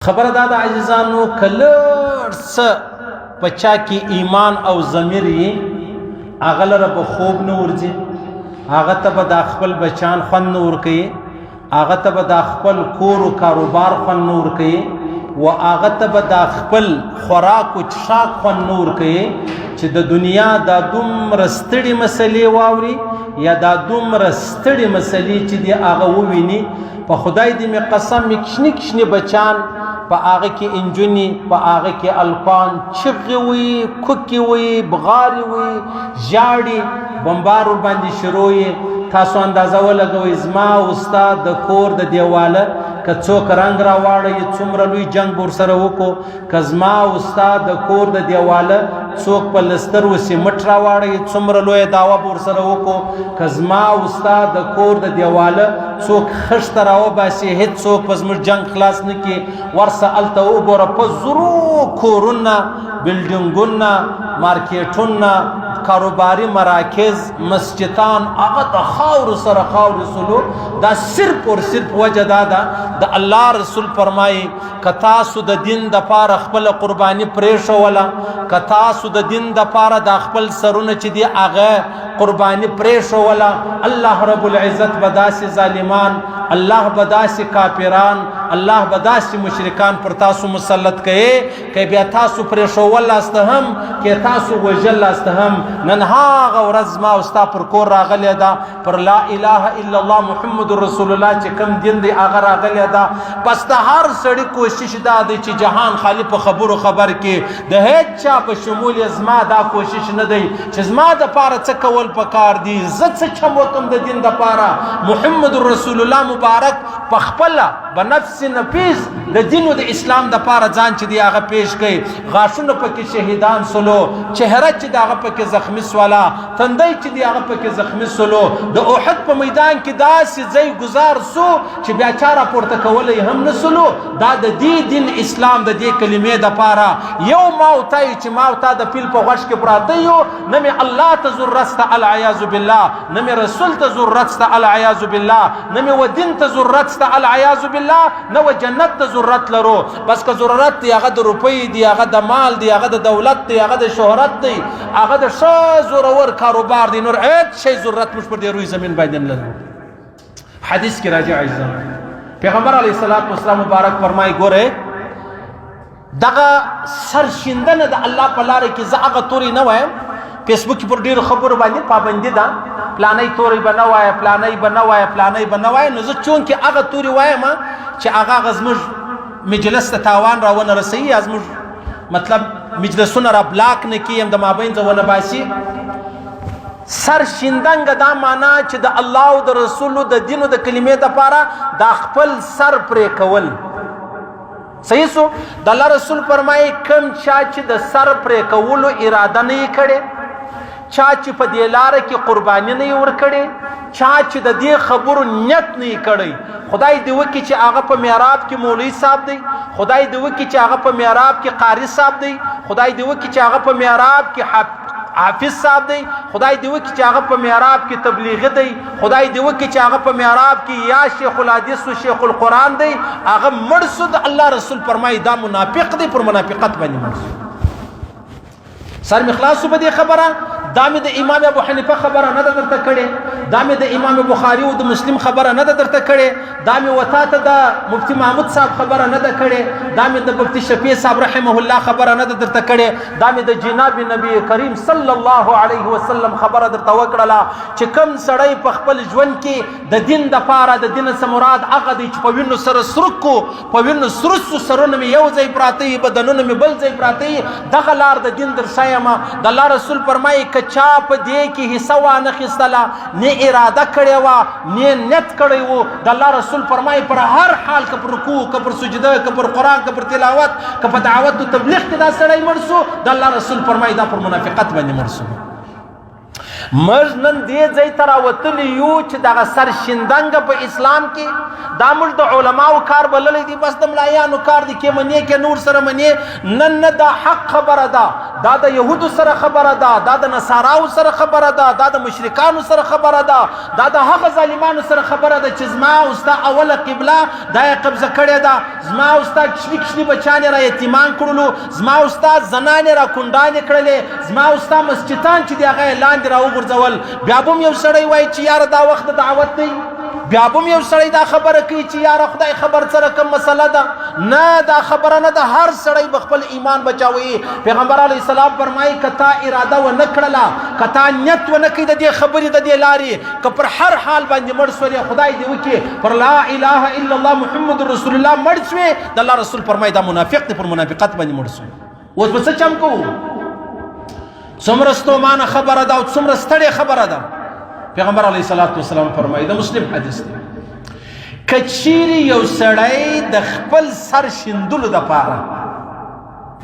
خبر دادا عزیزانو کلر س پچا کی ایمان او ضمیر یې هغه لره به خوب نه ورځي، هغه ته به د خپل بچان خوند نه ورکوي، هغه ته به د خپل کور و کاروبار خوند نه ورکوي، و هغه ته به د خپل خوراک و څښاک خوند نه ورکوي چې د دنیا دا دومره ستړي مسلې واوري یا دا دومره ستړي مسلې چې دی هغه وویني. په خدای دې مې قسم مې کشني کشني بچان په هغه کې انجونی، په هغه کې الکان چغې وي، کوکې وي، بغارې وي، ژاړي، بمبار ورباندې شروع یې. تاسو اندازه ولګوئ زما استاد د کور د دیواله که څوک رنګ راواړوي څومره لوی جنګ به ورسره وکړو، که زما استاد د کور د دیواله څوک په لستر و سیمټ راواړوي څومره لویه دعوه به ورسره وکړو، که زما استاد د کور د دیواله څوک خښته راوباسي هېڅوک په زموږ جنګ خلاص نه کړي. ورسه هلته وګوره په زرو کورونه، بلډینګونه، مارکیټونه، کاروباري مراکز، مسجدان، هغه د خاورو سره خاورې سلو. دا صرف اور صرف وجه دا ده د الله رسول فرمایي که تاسو د دین دپاره خپله قرباني پرېښوله، که تاسو د دین دپاره دا خپل سرونه چې دي هغه قرباني پرېښوله، الله رب العزت به داسې ظالمان، الله به داسې کافران، الله به داسې مشرکان پر تاسو مسلط کوي که بیا تاسو پرېښولاست هم، که تاسو وژلاست هم. نن هغه ورځ ما او ستا پر کور راغلی ده، پر لا اله الا الله محمد رسول الله چې کوم دین دی هغه راغلی ده. بس د هر سړي کوشش دا دی چې جهان خالی په خبرو خبر کې د هیڅ چا په شمول زما دا کوشش نه دی چې زما دپاره څه کول پکار دي، زه څه چم وکم د دین دپاره. محمد رسول الله مبارک په خپله به نفس نفیس د دین و د اسلام دپاره ځان چې دی هغه پیش کوي. غاښونه پکې شهیدان سلو، چهره چې د هغه پکې زخمي سوله، تندی چې دی هغه پکې زخمي سلو. د احد په میدان کې داسې ځای ګزار سو چې بیا چا راپورته کولی هم نه سلو. دا د دې دین اسلام د دې کلمې دپاره یو ما او تا چې ما او تا د پیل په غوږ کې پراته یو، نه مې الله ته ضرورت سته العیاذ بالله، نه مې رسول ته ضرورت سته العیاذ بالله، نه مې و دین ته ضرورت سته العیاذ بالله، نه و جنت ته ضرورت لرو. بس که ضرورت دی هغه د روپۍ دی، هغه د مال دی، هغه د دولت دی، هغه د شهرت دی، هغه د ښه زورور کاروبار دی، نور هیڅ شی ضرورت موږ پر دې روی زمین باندې نه لرو. حدیث کې راځي عزیزان پیغمبر علیه الصلاۃ والسلام مبارک فرمایي ګوره دغه سرشیندنه د الله په لاره کې زه هغه تورې نه وایم. فیسبوک کې پر ډېرو خبرو باندې پابندي ده، پلانۍ تورې به نه وایه، پلانۍ به نه وایه، پلانۍ به نه وایه. نو زه چونکې هغه تورې وایم چې هغه زموږ مجلس ته تاوان راونه رسوي یا زموږ مطلب مجلسونه را بلاک نه کړي، یم د مابین ځه ونه باسي. سرشیندنګ دا معنا چې د الله او د رسولو د دین او د کلمې دپاره دا خپل سر پرې کول. صحیح سو. د الله رسول فرمایي کم چا چې د سر پرې کولو اراده نه یې کړې، چا چې په دې لاره کې قرباني نه یې ورکړې، چا چې د دې خبرو نیت نه یې کړی، خدای دې وکړي چې هغه په محراب کې مولوي صاحب دی، خدای دې وکړي چې هغه په محراب کې قاري صاحب دی، خدای دې وکړي چې هغه په محراب کې حافظ صاحب دی، خدای دې وکړي چې هغه په محراب کې تبلیغي دی، خدای دې وکړي چې هغه په محراب کې یا شیخ الحدیث و شیخ القرآن دی. هغه مړ سو. د الله رسول فرمایي دا منافق دی، پر منافقت باندې مړ سو. سر مې خلاص په دې خبره. دا مې د امام ابو حنیفه خبره نه ده درته کړې، دا مې د امام بخاري او د مسلم خبره نه ده درته کړې، دا مې وتا ته د مفتی محمود صاحب خبره نه ده کړې، دا مې د مفتی شفیع صاحب رحمه الله خبره نه ده درته کړې، دا مې د جناب نبی کریم صلی الله علیه وسلم خبره درته وکړله چې کوم سړی په خپل ژوند کې د دین دپاره، د دین څه مراد هغه دی چې په وینو سره سرکو، په وینو سرسو سرونه مې یو ځای پراته وي، بدنونه مې بل ځای پراته وي، دغه لار د دین درښیمه. د الله رسول فرمایي که چا په دې کې حصه وانخیستله، نه اراده کړې وه، نه نیت کړی و، د الله رسول فرمایي پر هر حال که پر رکوع، که پر سجده، که پر قرآن، که پر تلاوت، که په دعوت و تبلیغ کې دا سړی مړ سو، د الله رسول فرمایي دا پر منافقت باندې مړ سو. موږ نن دې ځای ته راوتلي یو چې دغه سرشندنګه په اسلام کې دا موږ د علماو کار بللی دي، بس د ملایانو کار دی کې منې کې نور سره منې. نن نه دا حق خبره ده، دا د یهودو سره خبره ده، دا د نصاراو سره خبره ده، دا د مشرکانو سره خبره ده، دا د هغه ظالمانو سره خبره ده چې زما او ستا اوله قبله دا یې قبضه کړې ده، زما او ستا کشلي کشلي بچیان یې را یتیمان کړلو، زما او ستا زنانې را کونډانې کړلې، زما او ستا مسجدان چې دي هغه یې لاندې را وغورځول. بیا به هم یو سړی وایي چې یاره دا وخت د دعوت دی، بیا به هم یو سړی دا خبره کوي چې یاره خدای خبر سره کوم مسله ده. نه، دا خبره نه ده، هر سړی به خپل ایمان بچاوي. پیغمبر علیه السلام فرمایي که تا اراده ونه کړله، که تا نیت ونه کړي د دې خبرې د دې لارې، که پر هر حال باندې مړ شولې خدای دې وکړي پر لا اله الا الله محمد رسول الله مړ شوې، د الله رسول فرمایي دا منافق دی، پر منافقت باندې مړ شو. اوس به څه چم کوو؟ څومره ستومانه خبره ده او څومره ستړې خبره ده. پیغمبر علیه الصلاة والسلام فرمایي، د مسلم حدیث دی، که چیرې یو سړی د خپل سر شیندلو دپاره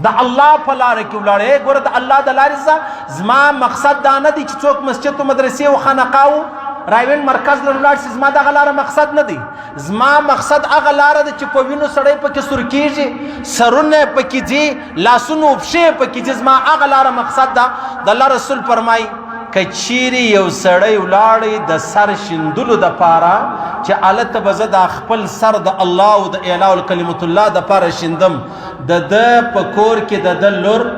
د الله په لاره کې ولاړی، ګوره د الله د لارې څه زما مقصد دا نه دی چې څوک مسجد و مدرسې و خانقاو رایوین مرکز له ولاړ شي، زما دغه لاره مقصد نه دی. زما مقصد هغه لاره ده چې په وینو سړی پکې سور کېږي، سرونه پکې ځي، لاسونه پښې پکې ځي، زما هغه لاره مقصد ده. د الله رسول فرمایي که چیرې یو سړی ولاړی د سر شیندلو دپاره چې هلته به زه د خپل سر د الله او د اعلاء الکلمة الله دپاره شیندم، د ده په کور کې د ده لور،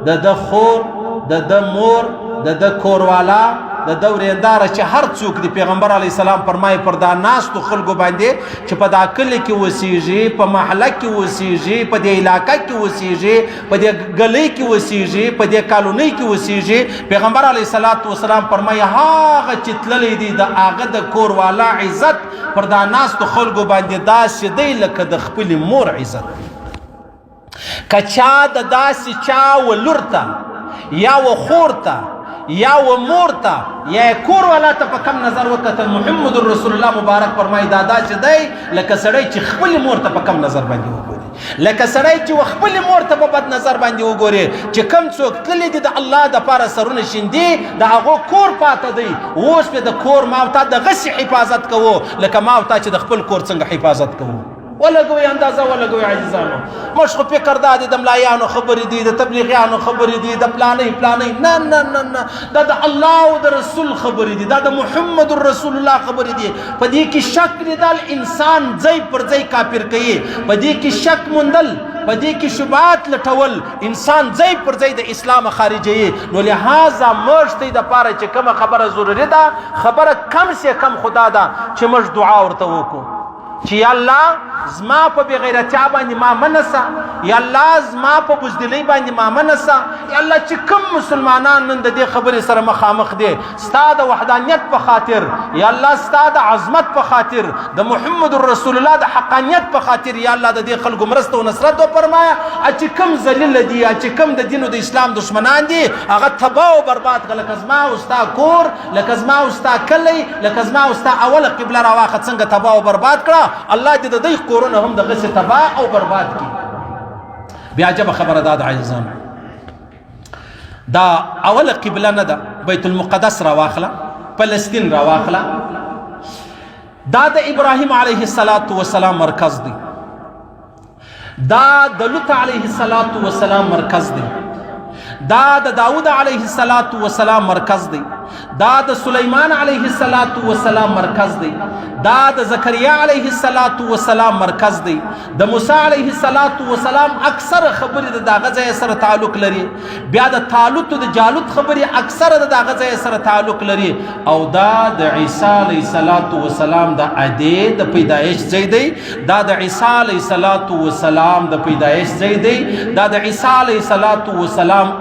د ده خور، د ده مور، د ده کوروالا، د ده ورېنداره چې هر څوک دی، پیغمبر علیه السلام فرمایي پر دا ناستو خلکو باندې چې په دا کلي کې اوسېږي، په محله کې اوسېږي، په دې علاقه کې اوسېږي، په دې ګلۍ کې اوسېږي، په دې کالونۍ کې اوسېږي، پیغمبر علیه السلام فرمایي هغه چې تللی دی د هغه د کوروالا عزت پر دا ناستو خلکو باندې داسې دی لکه د خپلې مور عزت. که چا د داسې چا و لور ته یا و خور ته یا و مور ته یا کور والا ته په کم نظر وکتل، محمد رسول الله مبارک فرمایي دا داسې دی لکه سړی چې خپلې مور ته په کم نظر باندې وګوري، لکه سړی چې خپلې مور ته په بد نظر باندې وګوري. چې کم څوک تللی دي د الله دپاره سرونه شیندي، د هغو کور پاته دی، اوس پې د کور ما او تا دغسې حفاظت کوو لکه ما او تا چې د خپل کور څنګه حفاظت کوو. ولګوي اندازه ولګوي عزیزانو. موږ خو فکر دا دی د ملایانو خبرې دي، د تبلیغیانو خبرې دي، د پلانۍ پلانۍ. نه نه نه نه، دا د الله او د رسول خبرې دي، دا د محمد رسول الله خبرې دي. په دې کې شک لیدل انسان ځای پر ځای کافر کوي، په دې کې شک موندل، په دې کې شبهات لټول انسان ځای پر ځای د اسلام خارجوي. نو لہذا موږ ته دپاره چې کومه خبره ضروري ده، خبره کم سے کم خدا ده چې موږ دعا ورته وکړو چې یا الله زما په بغیرتیا باندې ما منسه، یا الله زما په بزدلۍ باندې ما منسه، یا الله چې کوم مسلمانان نن د دې خبرې سره مخامخ دي، ستا د وحدانیت په خاطر، یا الله ستا د عظمت په خاطر، د محمد رسول الله د حقانیت په خاطر، یا الله د دې خلکو مرسته او نصرت وفرمایه. چې کوم ذلیل دي، چې کوم د دین او د اسلام دشمنان دي، هغه تباه او برباد کړه، لکه زما او ستا کور، لکه زما او ستا کلی، لکه زما او ستا اوله قبله راواخه څنګه تباه او برباد کړه، الله دې د دوی کورونه هم دغسې تباه او برباد کړي. بیا عجبه خبره دا ده عزیزانو، دا اوله قبله نه ده، بیت المقدس راواخله، فلسطین راواخله، دا د ابراهیم علیه السلام مرکز دی، دا د لوط علیه السلام مرکز دی، دا د داود علیه السلام مرکز دی، دا د سلیمان علیه السلام مرکز دی، دا د زکریا علیه السلام مرکز دی، د موسی علیه السلام اکثر خبرې د دغه ځای سره تعلق لري، بیا د طالوت او د جالوت خبرې اکثر د دغه ځای سره تعلق لري، او دا د عیسی علیه السلام د عدې د پیدایش ځای دی، دا د عیسی علیه السلام د پیدایش ځای دی، دا د عیسی علیه السلام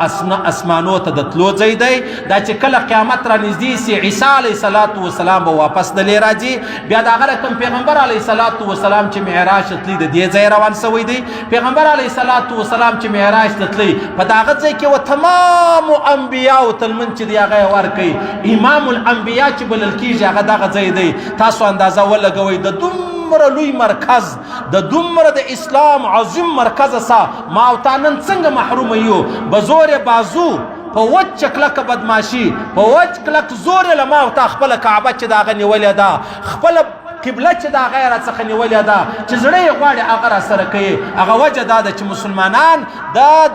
اسمانو ته د تلو ځای دی، دا چې کله قیامت را نږدې سي عیسی علیه السلام به واپس دلې راځي. بیا د هغه کوم پیغمبر علیه السلام چې معراج تللی د دې ځای روان سوی دی، پیغمبر علیه السلام چې معراج تللی په دغه ځای کې و تمام انبیاو ته لمونځ چې دی هغه یې ورکوي، امام الانبیا چې بلل کېږي هغه دغه ځای دی. تاسو اندازه ولګوئ د دومره لوی مرکز، د دومره د اسلام عظیم مرکز څخه ما او تا نن څنګه محروم یو، به زور بازو په وچ کلک بدماشي په وچ کلک زور له ما او تا خپل کعبه چې دا غنی ولې ده خپل قبله چې دا غیر څخه نیولې ده چې زړه یې غواړي هغه را سره کوي هغه وجه دا ده چې مسلمانان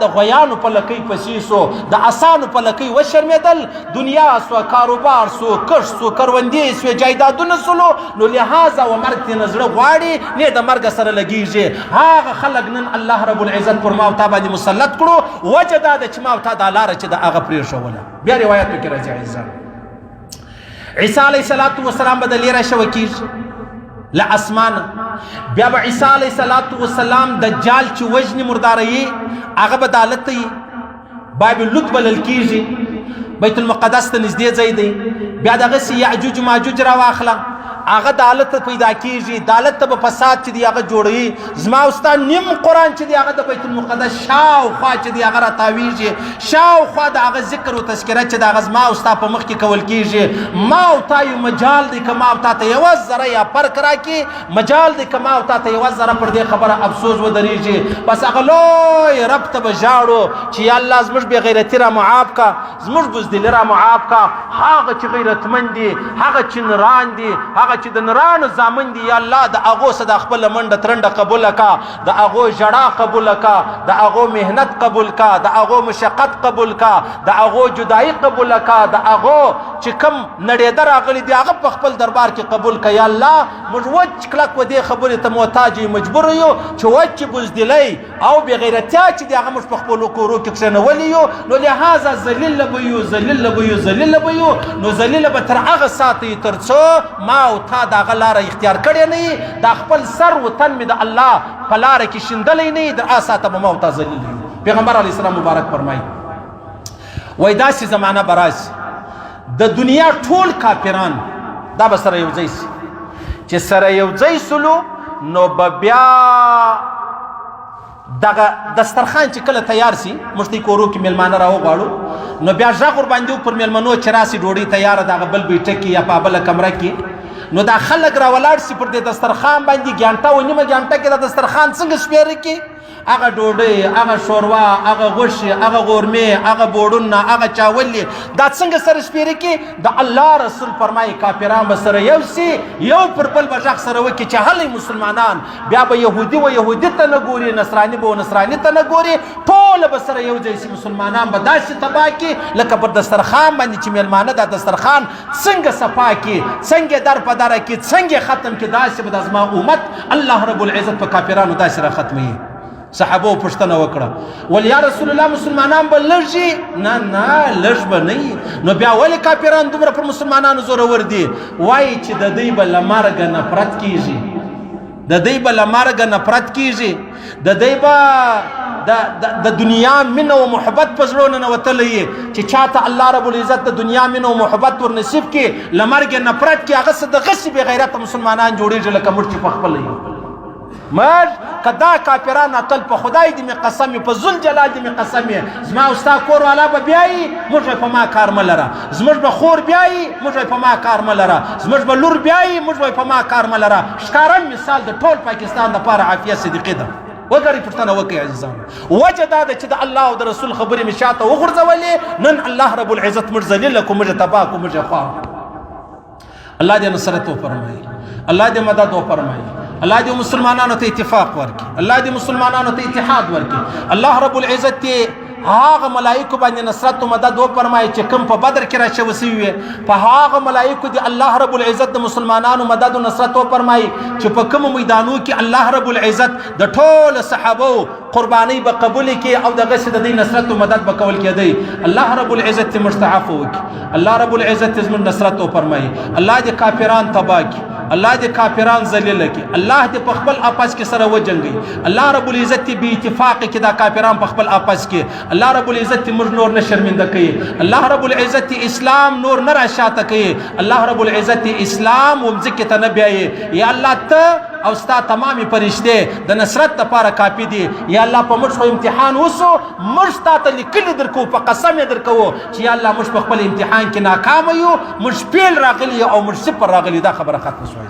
د غویانو په لکۍ پسې سو د اسانو په لکۍ وشرمېدل دنیا سو کاروبار سو کښ سو کروندې سوې جایدادونه سلو نو لهذا و مرګ ترې نه زړه غواړي نه د مرګ سره لګېږي هغه خلک نن الله رب العزت پر ما او تا باندې مسلط کړو وجه دا ده چې ما او تا دا لاره چې د هغه پرېښوله بیا روایت پکې راځي عیسی علیه السلام به د لیره شوه کېږي له اسمانه بیا به عیسی علیه السلام دجال چې وژني مرداروي هغه به عدالت ته باب لوط بلل کېږي بیت المقدس ته نږدې ځای دی بیا دغسې یعجوج ماجوج راواخله هغه عدالت پیدا کېږي عدالت ته به فساد چې دی هغه جوړوي زما او ستا نیم قرآن چې دی هغه د بیت المقدس شاوخوا چې دی هغه راتاویږي شاوخوا د هغه ذکر و تذکره چې د هغه زما او ستا په مخ کې کول کېږي ما او تا یو مجال دی که ما او تا ته یوه ذره یا فرق راکړي مجال دی که ما او تا ته یوه ذره پر دې خبره افسوس ودرېږي بس هغه لوی رب ته به ژاړو چې یا الله زموږ بې غیرتي را معاف کا زموږ بزدلي را معاف کا هغه چې غیرتمند دي هغه چې نران دي هغه چې د نرانو زامن دي یا الله د هغو څه د خپله منډه ترنډه قبوله کا د هغو ژړا قبوله کا د هغو محنت قبول کا د هغو مشقت قبول کا د هغو جدایي قبوله کا د هغو چې کم نړېده راغلي دي هغه په خپل دربار کې قبول کا یا الله موږ وچ کلک و دې خبرې ته محتاج یو مجبور یو چې وچ بزدلۍ او بېغیرتیا چې دی هغه موږ په خپلو کورو کې کښېنولي یو نو لهذا ذلیله به یو ذلیله به یو ذلیله به یو نو ذلیله به تر هغه ساعته تر څو ما او تا د هغه لاره اختیار کړې نه وي دا خپل سر وطن مې د الله په لاره کې شیندلی نه وي در هغه ساعته به ما او تا ذلیل یو پیغمبر علیه السلام مبارک فرمایي وایي داسې زمانه به راشي د دنیا ټول کافران دا به سره یو ځای سي چې سره یو ځای سلو نو به بیا دغه دسترخوان چې کله تیار سي موږ ته کورو کې میلمانه راوغواړو نو بیا غږ ورباندې پر میلمنو چې راسي ډوډۍ تیاره دغه بل بیټه کې یا په بله کمره کې نو دا خلک راولاړ سي پر دې دسترخوان باندې ګانټه و نیمه ګانټه کې دا دسترخوان څنګه شمېره کې هغه ډوډۍ هغه شوروا هغه غوښې هغه غورمې هغه بوړونه هغه چاولې دا څنګه سره شمېره کې د الله رسول فرمایي کافران به سره یو سي یو پر بل به غږ سره وکړي چې هلئ مسلمانان بیا به یهودي و یهودي ته نه ګوري نصراني به و نصراني ته نه ګوري ټوله به سره یو ځای سي مسلمانان به داسې تباه کړي لکه پر دسترخوان باندې چې میلمانه دا دسترخوان څنګه صفا کړي څنګه در په دره کړي څنګه ختم کړي داسې به د زما امت الله رب العزت په کافرانو داسې را ختموي صحابو پوښتنه وکړه ول یا رسول الله مسلمانان به لږ نه نه لږ به نه نو بیا ولې کافران دومره پر مسلمانانو زورور دي وایي چې د دوی به له مرګه نفرت کیږي د دوی به له مرګه نفرت کیږي د دوی به د دنیا مینه او محبت په زړه ننوتلی چې چاته الله رب العزت د دنیا مینه او محبت ور نصیب کړي له مرګه نفرت کړي هغه څه دغسې بې غیرته مسلمانان جوړېږي لکه موږ چې په خپله یو مر کدا کافران اتل په خدای دې مې قسم په ذل جلال دې مې قسم زما او ستا کور والا به بیایي موږ په ما کار مه لره زموږ به خور بیایي موږ په ما کار مه لره زموږ به لور بیایي موږ په ما کار مه لره ښکاره مثال د ټول پاکستان دپاره عافیه صدیقي ده وګورئ پوښتنه وکړئ عزیزانو وجه دا ده چې د الله او د رسول خبرې مې شاته وغورځولې نن الله رب العزت موږ ذلیله کړو موږ تباه کړو موږ خواه الله دې نصرت وفرمایي الله دې مدد وفرمایي الله دې مسلمانانو ته اتفاق ورکړي الله دې مسلمانانو ته اتحاد ورکړي الله رب العزت هغه ملائکو باندې نصرت او مدد وفرمایي چې کوم په بدر کې راشوي سوي په هغه ملائکو دې الله رب العزت د مسلمانانو مدد او نصرت وفرمایي چې په کوم میدانو کې الله رب العزت د ټول صحابه قرباني به قبول کړي او دغه څه د دې نصرت او مدد به کول کېدی الله رب العزت مستعف وکړي الله رب العزت زموږ نصرت وفرمایي الله دې کافران تباه کړي الله دې کافران ذلیل کړي الله دې په خپل آپس کې سره وجنګي الله رب العزت به اتفاق کې دا کافران په خپل آپس کې الله رب العزت موږ نور نه شرمنده کوي الله رب العزت اسلام نور نه راشاته کوي الله رب العزت اسلام ومځکې ته نه بیایي یا الله ته او ستا تمامي فرشتې د نصرت لپاره کافي دي یا الله په موږ امتحان وسو موږ ستا ته لیکلي درکو په قسم یې درکوو چې یا الله موږ په خپل امتحان کې ناکامه یو موږ فیل راغلي او موږ صفر راغلي دا خبره ختمه شوه.